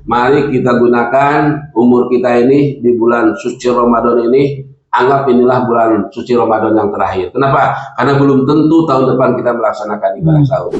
Mari kita gunakan umur kita ini di bulan suci Ramadan ini, anggap inilah bulan suci Ramadan yang terakhir. Kenapa? Karena belum tentu tahun depan kita melaksanakan ibadah sahur.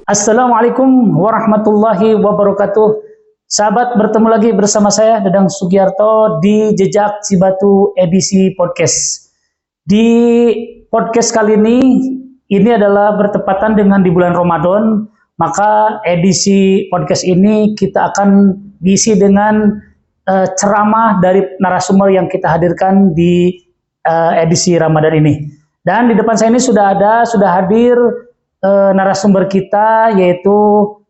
Assalamualaikum warahmatullahi wabarakatuh. Sahabat, bertemu lagi bersama saya Dadang Sugiarto di Jejak Cibatu edisi podcast. Di podcast kali ini adalah bertepatan dengan di bulan Ramadan, maka edisi podcast ini kita akan diisi dengan ceramah dari narasumber yang kita hadirkan di edisi Ramadan ini. Dan di depan saya ini sudah hadir narasumber kita, yaitu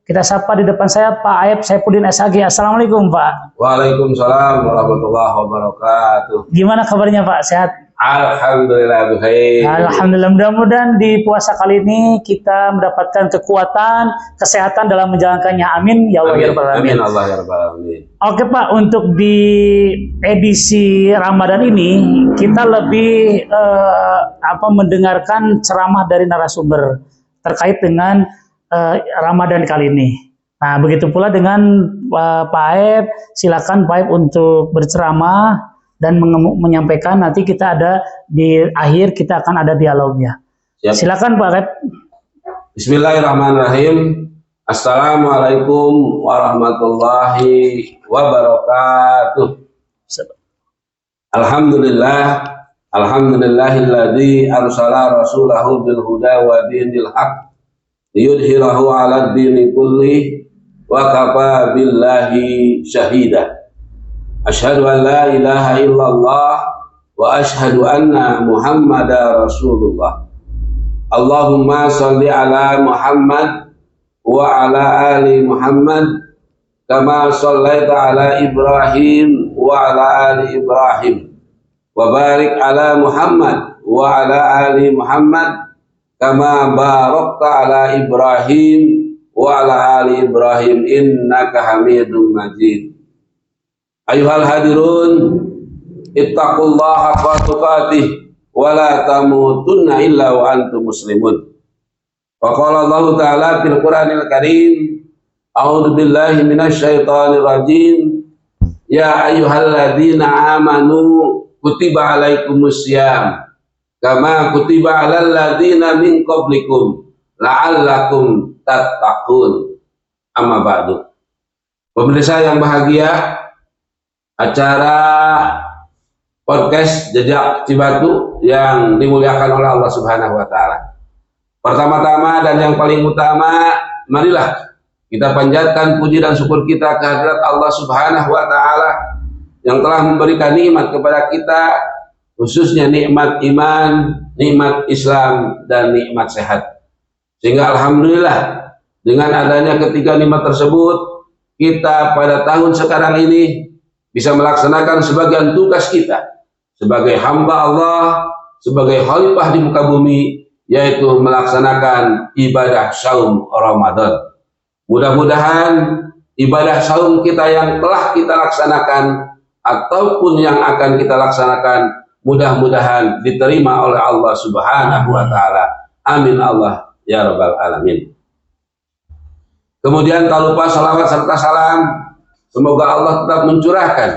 kita sapa di depan saya Pak Aep Saifuddin SHG. Assalamualaikum Pak. Waalaikumsalam warahmatullahi wabarakatuh. Gimana kabarnya Pak? Sehat? Alhamdulillah baik. Alhamdulillah, mudah-mudahan di puasa kali ini kita mendapatkan kekuatan, kesehatan dalam menjalankannya. Amin ya Allah ya Rabbal Alamin. Amin Allah ya Rabbal Alamin. Oke Pak, untuk di edisi Ramadan ini kita lebih mendengarkan ceramah dari narasumber terkait dengan Ramadan kali ini. Nah, begitu pula dengan Pak Aep, silakan Pak Aep untuk berceramah dan menyampaikan. Nanti kita ada di akhir, kita akan ada dialognya. Siap. Silakan Pak Aep. Bismillahirrahmanirrahim. Assalamualaikum warahmatullahi wabarakatuh. Alhamdulillah. Alhamdulillahilladzi arsala rasulahu bil huda wa dinil haq liyudhhirahu 'alad dini kulli wa kafa billahi syahida. Asyhadu an la ilaha illallah wa asyhadu anna Muhammadar Rasulullah. Allahumma shalli ala Muhammad wa ala ali Muhammad kama shallaita ala Ibrahim wa ala ali Ibrahim. Wa barik ala Muhammad wa ala ali Muhammad kama barakta ala Ibrahim wa ala ali Ibrahim innaka Hamidum Majid. Ayuhal hadirun, ittaqullaha haqqa tuqatih wa la tamutunna illa wa antum muslimun. Wa qala Allah Ta'ala fil Qur'anil Karim, a'udzu billahi minasy syaithanir rajim. Ya ayyuhalladzina amanu kutiba alaikumusiyam kama kutiba alal ladzina min qablikum la'allakum tattaqun. Amma ba'du. Pemirsa yang bahagia, acara podcast Jejak Cibatu yang dimuliakan oleh Allah Subhanahu wa taala. Pertama-tama dan yang paling utama, marilah kita panjatkan puji dan syukur kita kehadirat Allah Subhanahu wa taala yang telah memberikan nikmat kepada kita, khususnya nikmat iman, nikmat Islam, dan nikmat sehat. Sehingga alhamdulillah dengan adanya ketiga nikmat tersebut, kita pada tahun sekarang ini bisa melaksanakan sebagian tugas kita sebagai hamba Allah, sebagai khalifah di muka bumi, yaitu melaksanakan ibadah saum Ramadan. Mudah-mudahan ibadah saum kita yang telah kita laksanakan ataupun yang akan kita laksanakan mudah-mudahan diterima oleh Allah Subhanahu wa taala. Amin Allah ya Rabbal Alamin. Kemudian tak lupa salawat serta salam semoga Allah tetap mencurahkan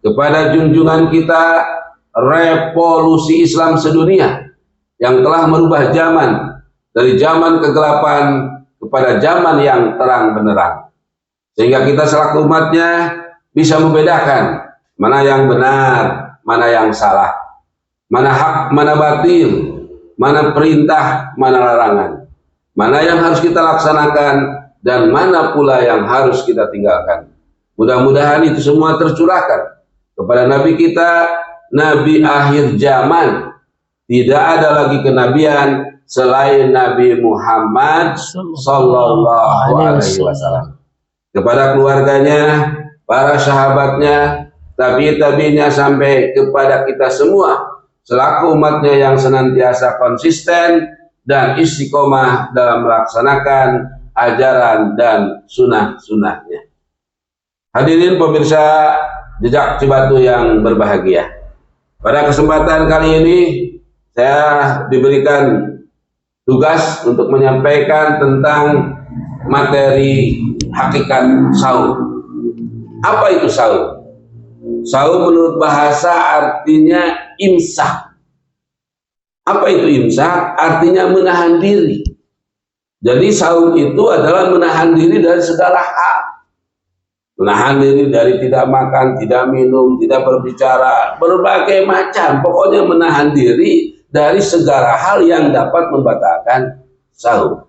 kepada junjungan kita revolusi Islam sedunia yang telah merubah zaman dari zaman kegelapan kepada zaman yang terang benderang, sehingga kita selaku umatnya bisa membedakan mana yang benar, mana yang salah, mana hak, mana batil, mana perintah, mana larangan, mana yang harus kita laksanakan, dan mana pula yang harus kita tinggalkan. Mudah-mudahan itu semua tercurahkan kepada Nabi kita, Nabi akhir zaman. Tidak ada lagi kenabian selain Nabi Muhammad Sallallahu Alaihi Wasallam. Kepada keluarganya, para sahabatnya, tabi-tabinya sampai kepada kita semua selaku umatnya yang senantiasa konsisten dan istiqomah dalam melaksanakan ajaran dan sunnah-sunnahnya. Hadirin pemirsa Jejak Cibatu yang berbahagia, pada kesempatan kali ini saya diberikan tugas untuk menyampaikan tentang materi hakikat saum. Apa itu saum? Saum menurut bahasa artinya imsak. Apa itu imsak? Artinya menahan diri. Jadi saum itu adalah menahan diri dari segala hal. Menahan diri dari tidak makan, tidak minum, tidak berbicara, berbagai macam. Pokoknya menahan diri dari segala hal yang dapat membatalkan saum.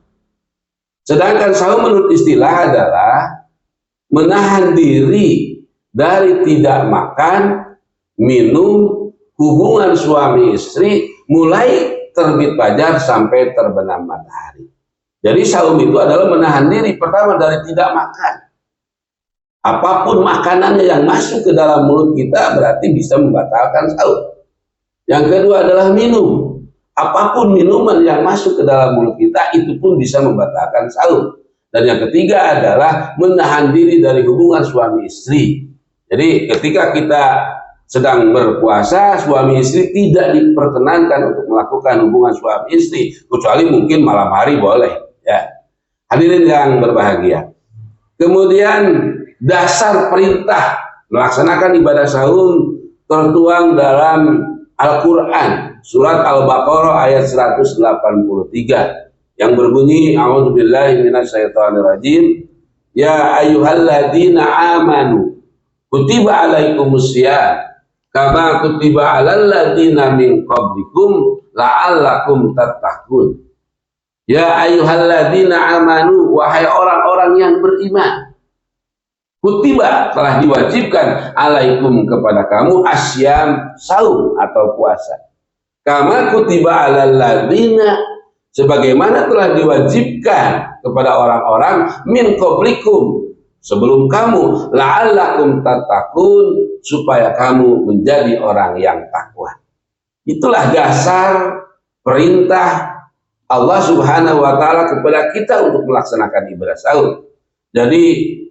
Sedangkan saum menurut istilah adalah menahan diri dari tidak makan, minum, hubungan suami istri mulai terbit fajar sampai terbenam matahari. Jadi saum itu adalah menahan diri pertama dari tidak makan. Apapun makanannya yang masuk ke dalam mulut kita berarti bisa membatalkan saum. Yang kedua adalah minum. Apapun minuman yang masuk ke dalam mulut kita itu pun bisa membatalkan saum. Dan yang ketiga adalah menahan diri dari hubungan suami istri. Jadi ketika kita sedang berpuasa, suami istri tidak diperkenankan untuk melakukan hubungan suami istri, kecuali mungkin malam hari boleh. Ya, hadirin yang berbahagia. Kemudian dasar perintah melaksanakan ibadah saum tertuang dalam Al-Quran, surat Al-Baqarah ayat 183 yang berbunyi, a'udzubillahi minasyaitonirrajim, ya ayyuhalladzina amanu kutiba alaikumusiyam kama kutiba alal ladzina min qablikum la'allakum tattaqun. Ya ayyuhalladzina amanu, wahai orang-orang yang beriman, kutiba, telah diwajibkan, alaikum, kepada kamu, asyam, saum atau puasa, kama kutiba alal ladzina, sebagaimana telah diwajibkan kepada orang-orang min qablikum, sebelum kamu, la'allakum tattaqun, supaya kamu menjadi orang yang takwa. Itulah dasar perintah Allah Subhanahu wa Ta'ala kepada kita untuk melaksanakan ibadah saum. Jadi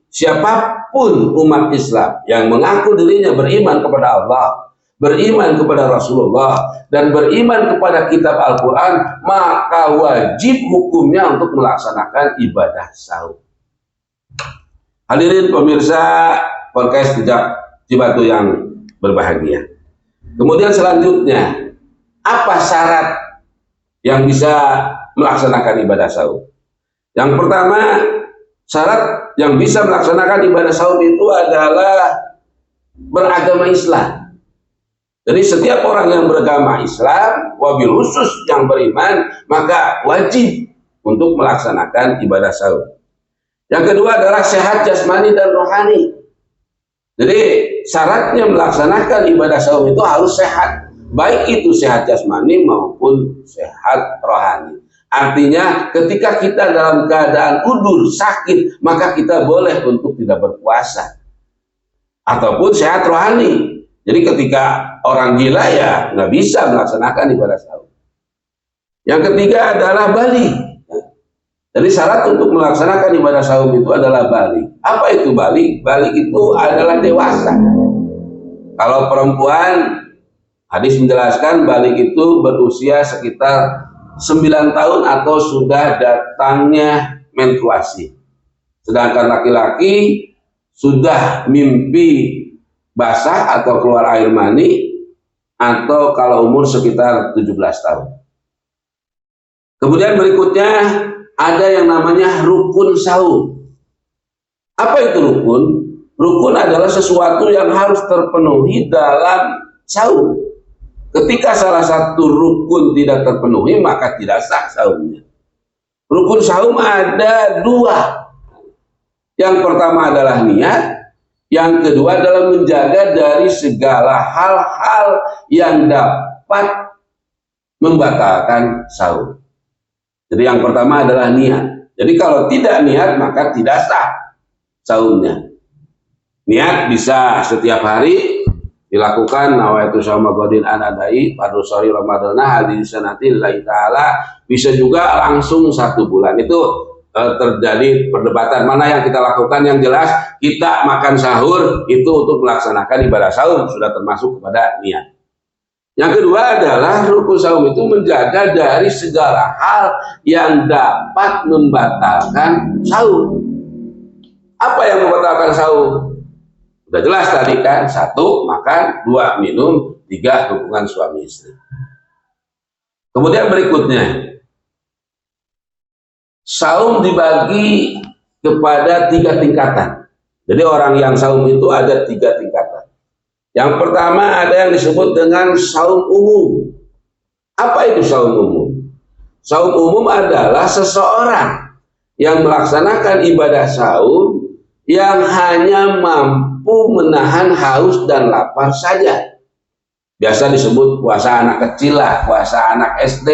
siapapun umat Islam yang mengaku dirinya beriman kepada Allah, beriman kepada Rasulullah, dan beriman kepada kitab Al-Quran, maka wajib hukumnya untuk melaksanakan ibadah saum. Hadirin pemirsa podcast Jejak Cibatu yang berbahagia. Kemudian selanjutnya, apa syarat yang bisa melaksanakan ibadah saum? Yang pertama, syarat yang bisa melaksanakan ibadah saum itu adalah beragama Islam. Jadi setiap orang yang beragama Islam, wabil khusus yang beriman, maka wajib untuk melaksanakan ibadah saum. Yang kedua adalah sehat jasmani dan rohani. Jadi syaratnya melaksanakan ibadah saum itu harus sehat, baik itu sehat jasmani maupun sehat rohani. Artinya ketika kita dalam keadaan udur, sakit, maka kita boleh untuk tidak berpuasa. Ataupun sehat rohani. Jadi ketika orang gila ya nggak bisa melaksanakan ibadah saum. Yang ketiga adalah balik. Jadi syarat untuk melaksanakan ibadah saum itu adalah balik. Apa itu balik? Balik itu adalah dewasa. Kalau perempuan, hadis menjelaskan balik itu berusia sekitar 9 tahun atau sudah datangnya menstruasi. Sedangkan laki-laki sudah mimpi basah atau keluar air mani, atau kalau umur sekitar 17 tahun. Kemudian berikutnya ada yang namanya rukun saum. Apa itu rukun? Rukun adalah sesuatu yang harus terpenuhi dalam saum. Ketika salah satu rukun tidak terpenuhi, maka tidak sah saumnya. Rukun saum ada 2. Yang pertama adalah niat. Yang kedua adalah menjaga dari segala hal-hal yang dapat membatalkan saum. Jadi yang pertama adalah niat. Jadi kalau tidak niat maka tidak sah saumnya. Niat bisa setiap hari, dilakukan nawaitu shauma ghadin anadai pada sore Ramadan hadis sanati lillahi taala, bisa juga langsung 1 bulan. Itu terjadi perdebatan mana yang kita lakukan. Yang jelas kita makan sahur itu untuk melaksanakan ibadah saum, sudah termasuk kepada niat. Yang kedua adalah rukun saum itu menjaga dari segala hal yang dapat membatalkan saum. Apa yang membatalkan saum? Sudah jelas tadi kan, 1 makan, 2 minum, 3 hubungan suami istri. Kemudian berikutnya, saum dibagi kepada 3 tingkatan. Jadi orang yang saum itu ada 3 tingkatan. Yang pertama ada yang disebut dengan saum umum. Apa itu saum umum? Saum umum adalah seseorang yang melaksanakan ibadah saum yang hanya mampu menahan haus dan lapar saja. Biasa disebut puasa anak kecil lah, puasa anak SD.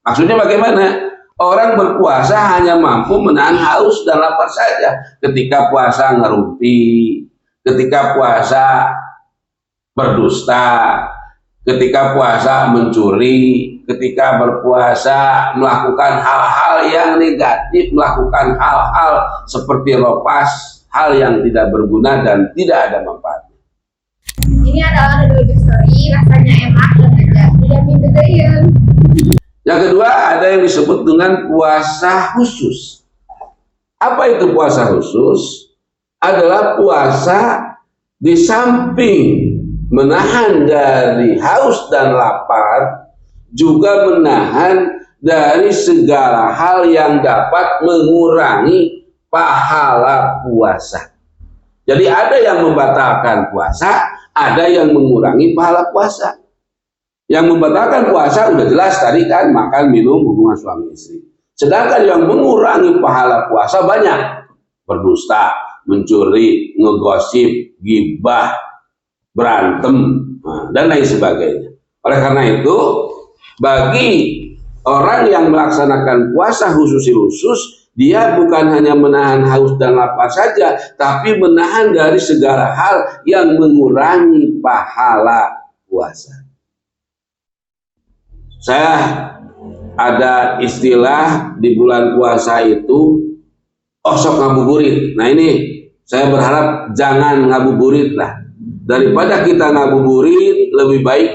Maksudnya bagaimana? Orang berpuasa hanya mampu menahan haus dan lapar saja. Ketika puasa ngerumpi, ketika puasa berdusta, ketika puasa mencuri, ketika berpuasa melakukan hal-hal yang negatif, melakukan hal-hal seperti ropas, hal yang tidak berguna dan tidak ada manfaatnya. Ini adalah noodle story, rasanya enak dan lezat, dijamin kegedean. Yang kedua ada yang disebut dengan puasa khusus. Apa itu puasa khusus? Adalah puasa di samping menahan dari haus dan lapar, juga menahan dari segala hal yang dapat mengurangi pahala puasa. Jadi ada yang membatalkan puasa, ada yang mengurangi pahala puasa. Yang membatalkan puasa udah jelas tadi kan, makan, minum, hubungan suami istri. Sedangkan yang mengurangi pahala puasa banyak. Berdusta, mencuri, ngegosip, gibah, berantem, dan lain sebagainya. Oleh karena itu, bagi orang yang melaksanakan puasa khusus, dia bukan hanya menahan haus dan lapar saja, tapi menahan dari segala hal yang mengurangi pahala puasa. Saya ada istilah di bulan puasa itu, sok ngabuburit. Nah ini saya berharap jangan ngabuburit lah. Daripada kita ngabuburit, lebih baik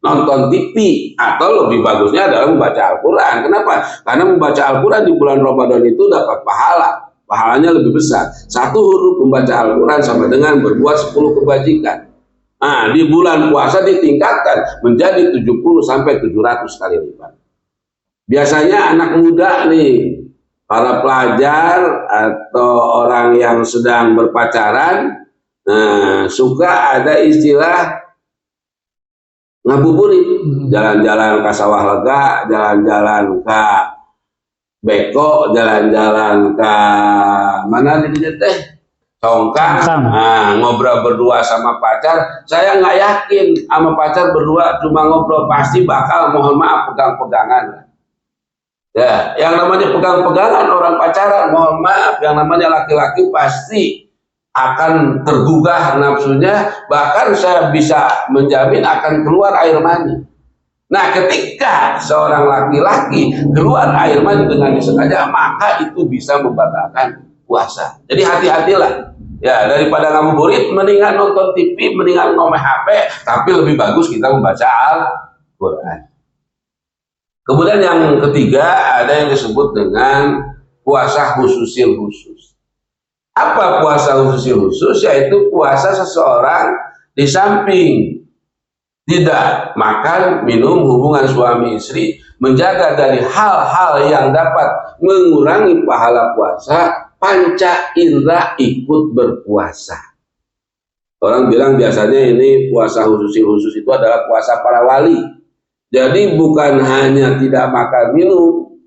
nonton TV, atau lebih bagusnya adalah membaca Al-Quran. Kenapa? Karena membaca Al-Quran di bulan Ramadan itu dapat pahala. Pahalanya lebih besar. 1 huruf membaca Al-Quran sama dengan berbuat 10 kebajikan. Nah, di bulan puasa ditingkatkan menjadi 70 sampai 700 kali lipat. Biasanya anak muda nih, para pelajar atau orang yang sedang berpacaran, suka ada istilah ngabuburit, jalan-jalan ke sawah lega, jalan-jalan ke beko, jalan-jalan ke mana di teh Congkang, ngobrol berdua sama pacar. Saya nggak yakin sama pacar berdua cuma ngobrol, pasti bakal mohon maaf pegang-pegangan. Ya, yang namanya pegang-pegangan orang pacaran, mohon maaf, yang namanya laki-laki pasti akan tergugah nafsunya, bahkan saya bisa menjamin akan keluar air mani. Nah, ketika seorang laki-laki keluar air mani dengan disengaja, maka itu bisa membatalkan puasa. Jadi hati-hatilah. Ya, daripada ngabuburit, mendingan nonton TV, mendingan ngomeh HP, tapi lebih bagus kita membaca Al-Quran. Kemudian yang ketiga ada yang disebut dengan puasa khususil khusus. Apa puasa khususil khusus? Yaitu puasa seseorang di samping tidak makan, minum, hubungan suami istri, menjaga dari hal-hal yang dapat mengurangi pahala puasa, panca indera ikut berpuasa. Orang bilang biasanya ini puasa khusus itu adalah puasa para wali. Jadi bukan hanya tidak makan minum,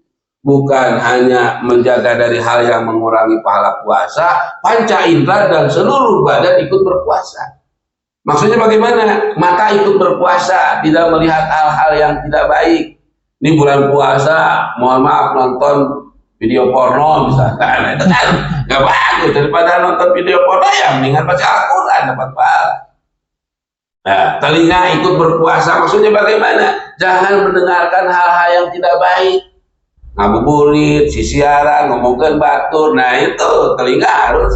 bukan hanya menjaga dari hal yang mengurangi pahala puasa, panca indera dan seluruh badan ikut berpuasa. Maksudnya bagaimana? Mata ikut berpuasa, tidak melihat hal-hal yang tidak baik. Ini bulan puasa, mohon maaf nonton video porno misalkan, itu kan nggak bagus. Daripada nonton video porno, ya mendingan baca Al-Quran dapat pahala. Nah, telinga ikut berpuasa maksudnya bagaimana? Jangan mendengarkan hal-hal yang tidak baik. Ngabuburit, sisiaran, ngomongkan batur. Nah, itu telinga harus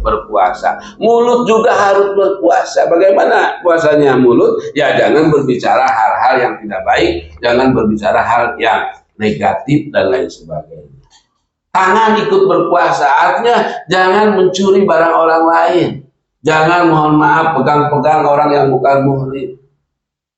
berpuasa. Mulut juga harus berpuasa. Bagaimana puasanya mulut? Ya jangan berbicara hal-hal yang tidak baik, jangan berbicara hal yang negatif dan lain sebagainya. Tangan ikut berpuasa, artinya jangan mencuri barang orang lain. Jangan, mohon maaf, pegang-pegang orang yang bukan muhrim.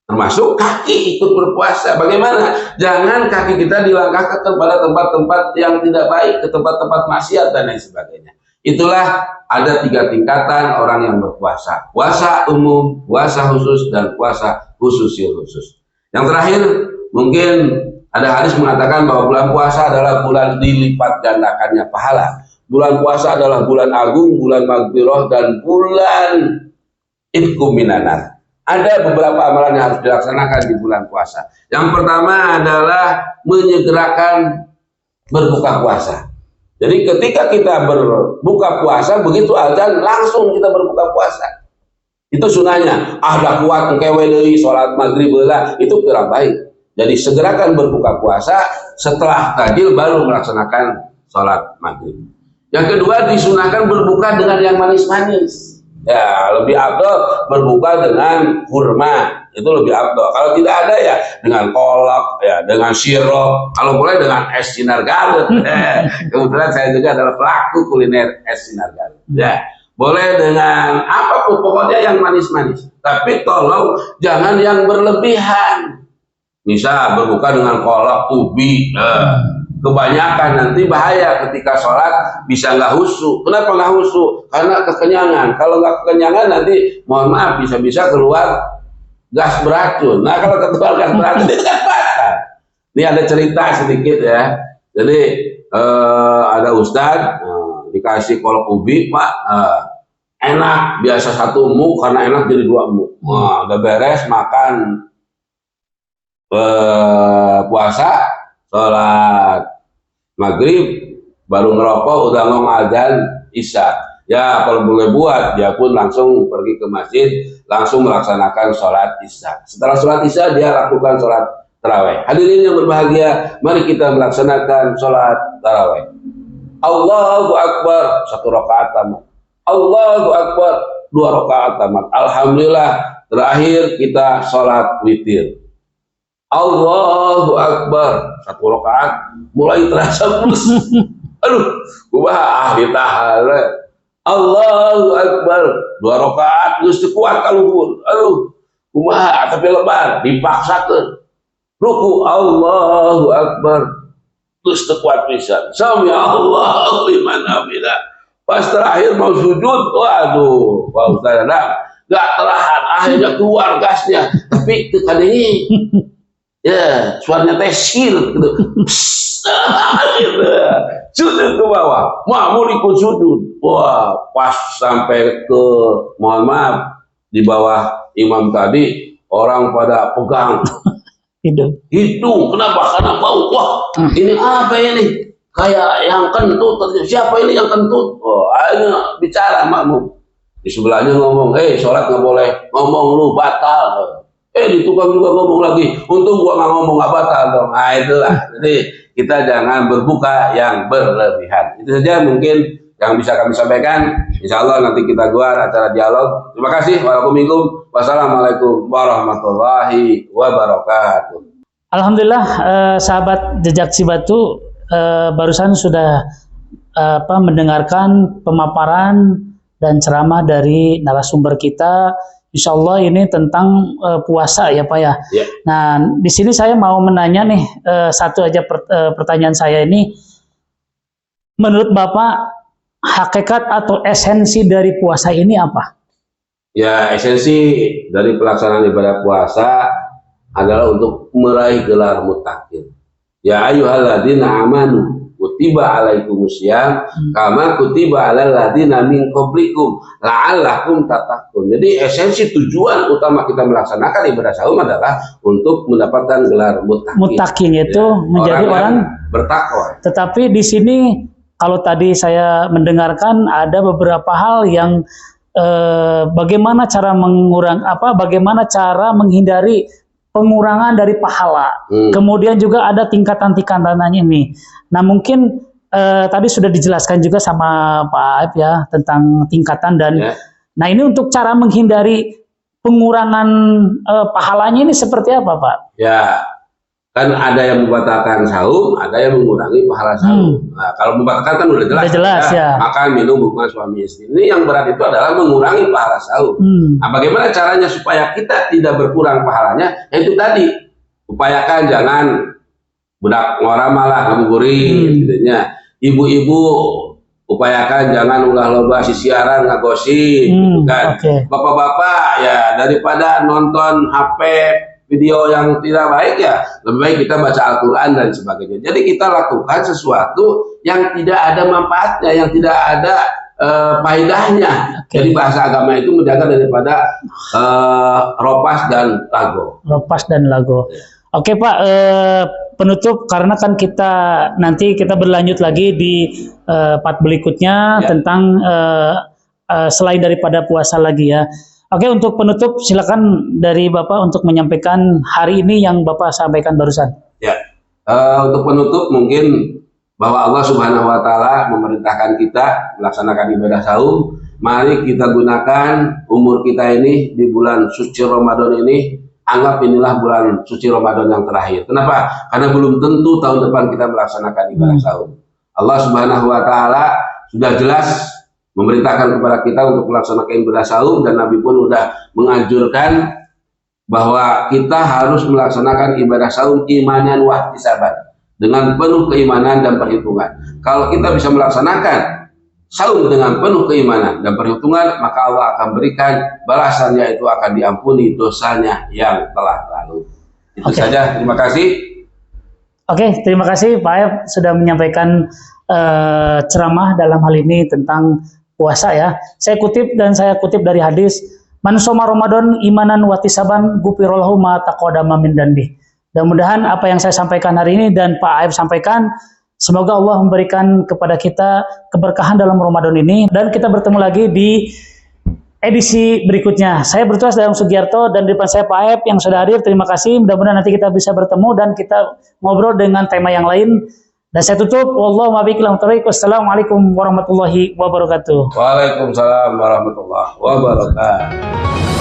Termasuk kaki ikut berpuasa. Bagaimana? Jangan kaki kita dilangkahkan pada tempat-tempat yang tidak baik, ke tempat-tempat maksiat dan lain sebagainya. Itulah ada 3 tingkatan orang yang berpuasa. Puasa umum, puasa khusus, dan puasa khusus. Yang terakhir, mungkin ada hadis mengatakan bahwa bulan puasa adalah bulan dilipat gandakannya pahala. Bulan puasa adalah bulan agung, bulan maghfirah, dan bulan itqu minanar. Ada beberapa amalan yang harus dilaksanakan di bulan puasa. Yang pertama adalah menyegerakan berbuka puasa. Jadi ketika kita berbuka puasa, begitu azan langsung kita berbuka puasa. Itu sunahnya. Ada kuat engkewe deui salat maghrib heula, itu kurang baik. Jadi segerakan berbuka puasa, setelah takjil baru melaksanakan salat maghrib. Yang kedua, disunahkan berbuka dengan yang manis-manis. Ya, lebih afdal berbuka dengan kurma, itu lebih afdal. Kalau tidak ada ya dengan kolak, ya dengan sirup, kalau boleh dengan es sinar garut. Kebetulan saya juga adalah pelaku kuliner es sinar garut. Ya, boleh dengan apapun, pokoknya yang manis-manis. Tapi tolong jangan yang berlebihan. Misal berbuka dengan kolak ubi. Kebanyakan nanti bahaya ketika sholat, bisa nggak khusyuk. Kenapa nggak khusyuk? Karena kekenyangan. Kalau nggak kekenyangan nanti mohon maaf bisa-bisa keluar gas beracun. Nah kalau keluar gas beracun itu kan fatal. Ini ada cerita sedikit ya. Jadi ada ustadz dikasih kolak ubi, Pak, enak, biasa 1 muk, karena enak jadi 2 muk. Udah beres makan puasa, sholat maghrib, baru ngerokok, udah ngomong azan isya. Ya kalau boleh buat, dia pun langsung pergi ke masjid, langsung melaksanakan sholat isya. Setelah sholat isya, dia lakukan sholat tarawih. Hadirin yang berbahagia, mari kita melaksanakan sholat tarawih. Allahu Akbar, 1 rakaat tamat. Allahu Akbar, 2 rakaat tamat. Alhamdulillah, terakhir kita sholat witir. Allahu Akbar, 1 rakaat mulai terasa mulus. Aduh, kumaha ditahan. Allahu Akbar, 2 rakaat geus teu kuat kaluhur. Aduh, kumaha tapi lebar dipaksakeun. Ruku Allahu Akbar, geus teu kuat pisan. Sami Allahu liman hamidah. Pas terakhir mau sujud, waduh, Pak Ustaz enggak tertahan, akhirnya keluar gasnya. Tapi teu kadenge. Ya, suaranya tesil gitu. Sujud ke bawah, mau ikut sujud. Wah, pas sampai ke, mohon maaf, di bawah imam tadi orang pada pegang hidung. Kenapa? Karena bau. Wah, ini apa ini? Kayak yang kentut. Siapa ini yang kentut? Oh, akhirnya bicara makmum. Di sebelahnya ngomong, sholat nggak boleh ngomong, lu batal. Di tukang juga ngomong lagi, untung gua nggak ngomong, nggak batal dong. Nah itulah, jadi kita jangan berbuka yang berlebihan. Itu saja mungkin yang bisa kami sampaikan. Insya Allah nanti kita gelar acara dialog. Terima kasih. Wassalamualaikum warahmatullahi wabarakatuh. Alhamdulillah, sahabat Jejak Cibatu barusan sudah mendengarkan pemaparan dan ceramah dari narasumber kita. Insya Allah ini tentang puasa ya Pak ya. Yeah. Nah di sini saya mau menanya nih satu aja pertanyaan saya ini, menurut Bapak hakikat atau esensi dari puasa ini apa? Ya, esensi dari pelaksanaan ibadah puasa adalah untuk meraih gelar muttaqin. Ya ayyuhalladzina amanu kutiba alaikumusiyam kama kutiba alal ladzina min qablikum la'allakum tattaqun. Jadi esensi tujuan utama kita melaksanakan ibadah saum adalah untuk mendapatkan gelar muttaqin. Muttaqin itu ya, menjadi orang bertakwa. Tetapi di sini kalau tadi saya mendengarkan ada beberapa hal yang bagaimana cara bagaimana cara menghindari pengurangan dari pahala. Kemudian juga ada tingkatan-tingkatannya ini. Nah, mungkin tadi sudah dijelaskan juga sama Pak Aib ya tentang tingkatan dan nah ini untuk cara menghindari pengurangan pahalanya ini seperti apa, Pak? Ya, kan ada yang membatalkan saum, ada yang mengurangi pahala saum. Nah, kalau membatalkan kan udah jelas, ya. Makan, minum, hubungan suami istri. Ini yang berat itu adalah mengurangi pahala saum. Nah, bagaimana caranya supaya kita tidak berkurang pahalanya? Yaitu tadi, upayakan jangan budak ngora malah ngabuburit, gitu. Ibu-ibu upayakan jangan ulah loba sisiaran ngagosip, gitu kan. Bapak-bapak ya daripada nonton HP video yang tidak baik ya lebih baik kita baca Al-Quran dan sebagainya. Jadi kita lakukan sesuatu yang tidak ada manfaatnya, yang tidak ada faedahnya. Jadi bahasa agama itu menjaga daripada ropas dan lago. Ropas dan lago. Oke Pak, penutup karena kan nanti kita berlanjut lagi di part berikutnya tentang selain daripada puasa lagi ya. Oke, untuk penutup silakan dari Bapak untuk menyampaikan hari ini yang Bapak sampaikan barusan. Ya, untuk penutup mungkin bahwa Allah Subhanahu Wa Taala memerintahkan kita melaksanakan ibadah saum. Mari kita gunakan umur kita ini di bulan suci Ramadan ini, anggap inilah bulan suci Ramadan yang terakhir. Kenapa? Karena belum tentu tahun depan kita melaksanakan ibadah saum. Allah Subhanahu Wa Taala sudah jelas memerintahkan kepada kita untuk melaksanakan ibadah saum, dan Nabi pun sudah menganjurkan bahwa kita harus melaksanakan ibadah saum imanan wa ihtisaban, dengan penuh keimanan dan perhitungan. Kalau kita bisa melaksanakan saum dengan penuh keimanan dan perhitungan, maka Allah akan berikan balasannya, itu akan diampuni dosanya yang telah lalu. Itu saja, terima kasih. Oke, terima kasih Pak Aib sudah menyampaikan ceramah dalam hal ini tentang puasa ya. Saya kutip dari hadis, man shoma Ramadan imanan wa ihtisaban ghufirallahu ma taqaddama min dzambi. Mudah-mudahan apa yang saya sampaikan hari ini dan Pak Aib sampaikan, semoga Allah memberikan kepada kita keberkahan dalam Ramadan ini, dan kita bertemu lagi di edisi berikutnya. Saya Bertugas Dayang Sugiarto, dan di depan saya Pak Aib yang sudah hadir. Terima kasih. Mudah-mudahan nanti kita bisa bertemu dan kita ngobrol dengan tema yang lain. Dan saya tutup, wallahu muwaffiq. Wassalamualaikum warahmatullahi wabarakatuh. Waalaikumsalam warahmatullahi wabarakatuh.